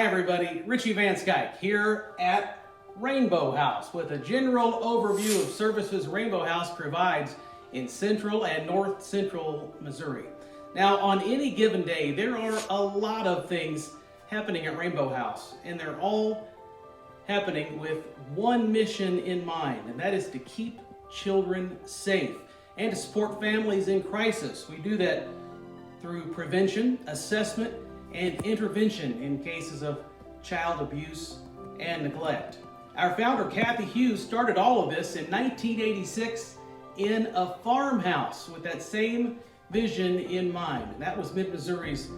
Hi everybody, Richie Van Skyke here at Rainbow House with a general overview of services Rainbow House provides in central and north central Missouri. Now on any given day there are a lot of things happening at Rainbow House, and they're all happening with one mission in mind, and that is to keep children safe and to support families in crisis. We do that through prevention, assessment, and intervention in cases of child abuse and neglect. Our founder, Kathy Hughes, started all of this in 1986 in a farmhouse with that same vision in mind. And that was Mid-Missouri's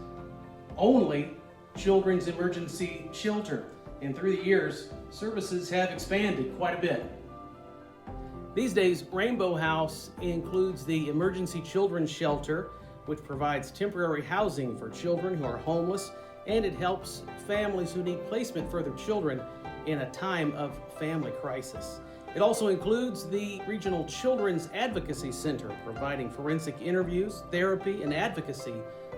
only children's emergency shelter. And through the years, services have expanded quite a bit. These days, Rainbow House includes the Emergency Children's Shelter, which provides temporary housing for children who are homeless, and it helps families who need placement for their children in a time of family crisis. It also includes the Regional Children's Advocacy Center, providing forensic interviews, therapy, and advocacy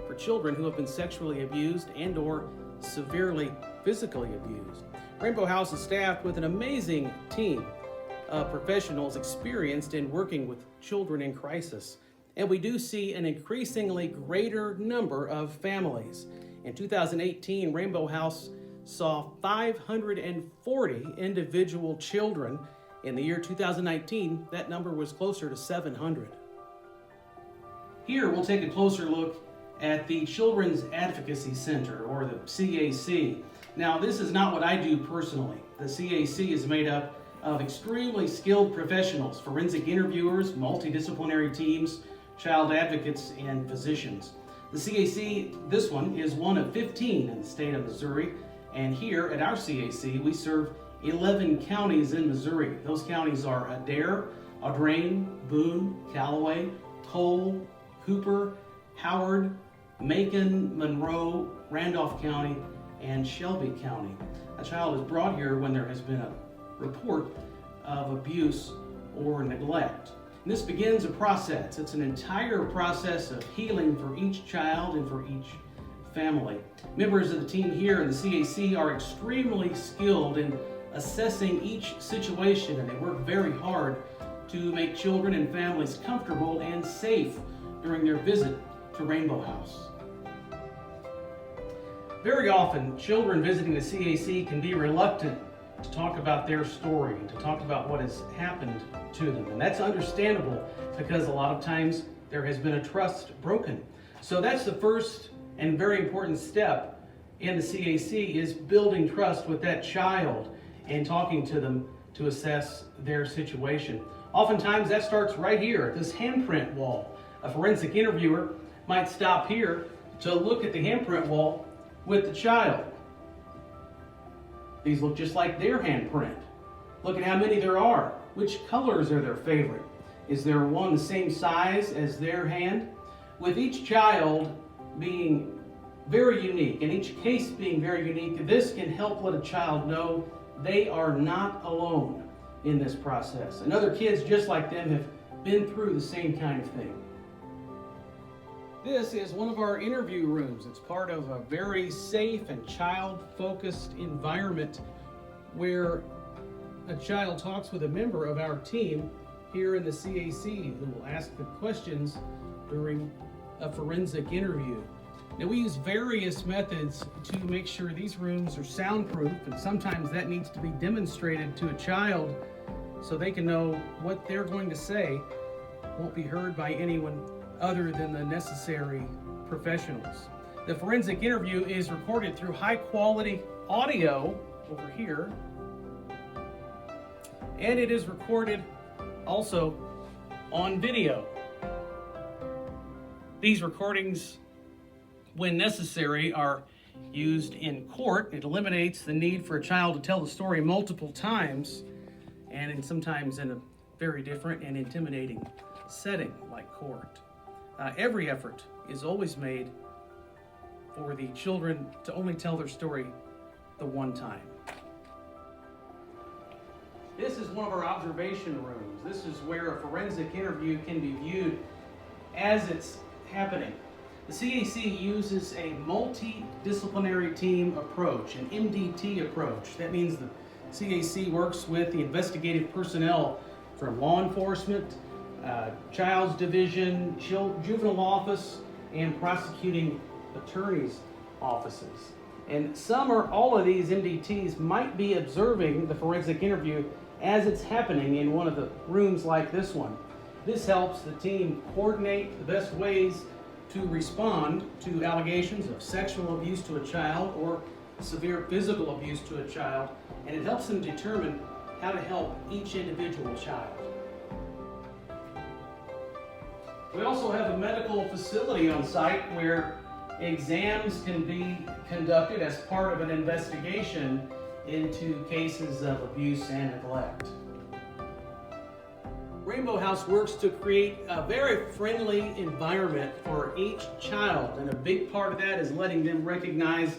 for children who have been sexually abused and or severely physically abused. Rainbow House is staffed with an amazing team of professionals experienced in working with children in crisis. And we do see an increasingly greater number of families. In 2018, Rainbow House saw 540 individual children. In the year 2019, that number was closer to 700. Here, we'll take a closer look at the Children's Advocacy Center, or the CAC. Now, this is not what I do personally. The CAC is made up of extremely skilled professionals, forensic interviewers, multidisciplinary teams, child advocates, and physicians. The CAC, this one, is one of 15 in the state of Missouri, and here at our CAC we serve 11 counties in Missouri. Those counties are Adair, Audrain, Boone, Callaway, Cole, Cooper, Howard, Macon, Monroe, Randolph County, and Shelby County. A child is brought here when there has been a report of abuse or neglect. And this begins a process. It's an entire process of healing for each child and for each family. Members of the team here in the CAC are extremely skilled in assessing each situation, and they work very hard to make children and families comfortable and safe during their visit to Rainbow House. Very often, children visiting the CAC can be reluctant to talk about their story, to talk about what has happened to them. And that's understandable because a lot of times there has been a trust broken. So that's the first and very important step in the CAC, is building trust with that child and talking to them to assess their situation. Oftentimes that starts right here at this handprint wall. A forensic interviewer might stop here to look at the handprint wall with the child. These look just like their handprint. Look at how many there are. Which colors are their favorite? Is there one the same size as their hand? With each child being very unique and each case being very unique, this can help let a child know they are not alone in this process. And other kids just like them have been through the same kind of thing. This is one of our interview rooms. It's part of a very safe and child-focused environment where a child talks with a member of our team here in the CAC who will ask the questions during a forensic interview. Now, we use various methods to make sure these rooms are soundproof, and sometimes that needs to be demonstrated to a child so they can know what they're going to say won't be heard by anyone other than the necessary professionals. The forensic interview is recorded through high quality audio over here, and it is recorded also on video. These recordings, when necessary, are used in court. It eliminates the need for a child to tell the story multiple times, and sometimes in a very different and intimidating setting like court. Every effort is always made for the children to only tell their story the one time. This is one of our observation rooms. This is where a forensic interview can be viewed as it's happening. The CAC uses a multidisciplinary team approach, an MDT approach. That means the CAC works with the investigative personnel from law enforcement, child's division, juvenile office, and prosecuting attorney's offices. And some or all of these MDTs might be observing the forensic interview as it's happening in one of the rooms like this one. This helps the team coordinate the best ways to respond to allegations of sexual abuse to a child or severe physical abuse to a child, and it helps them determine how to help each individual child. We also have a medical facility on site where exams can be conducted as part of an investigation into cases of abuse and neglect. Rainbow House works to create a very friendly environment for each child, and a big part of that is letting them recognize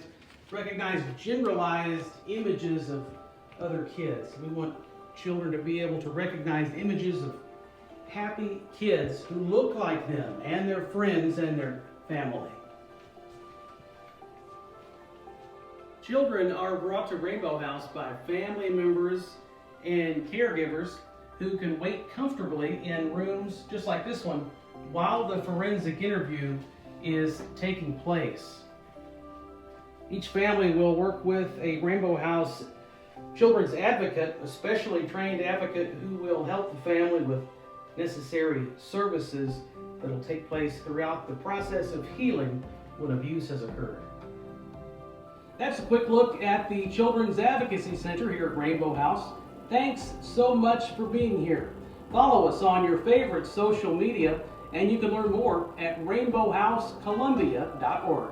generalized images of other kids. We want children to be able to recognize images of happy kids who look like them and their friends and their family. Children are brought to Rainbow House by family members and caregivers who can wait comfortably in rooms just like this one while the forensic interview is taking place. Each family will work with a Rainbow House children's advocate, a specially trained advocate who will help the family with necessary services that will take place throughout the process of healing when abuse has occurred. That's a quick look at the Children's Advocacy Center here at Rainbow House. Thanks so much for being here. Follow us on your favorite social media, and you can learn more at rainbowhousecolumbia.org.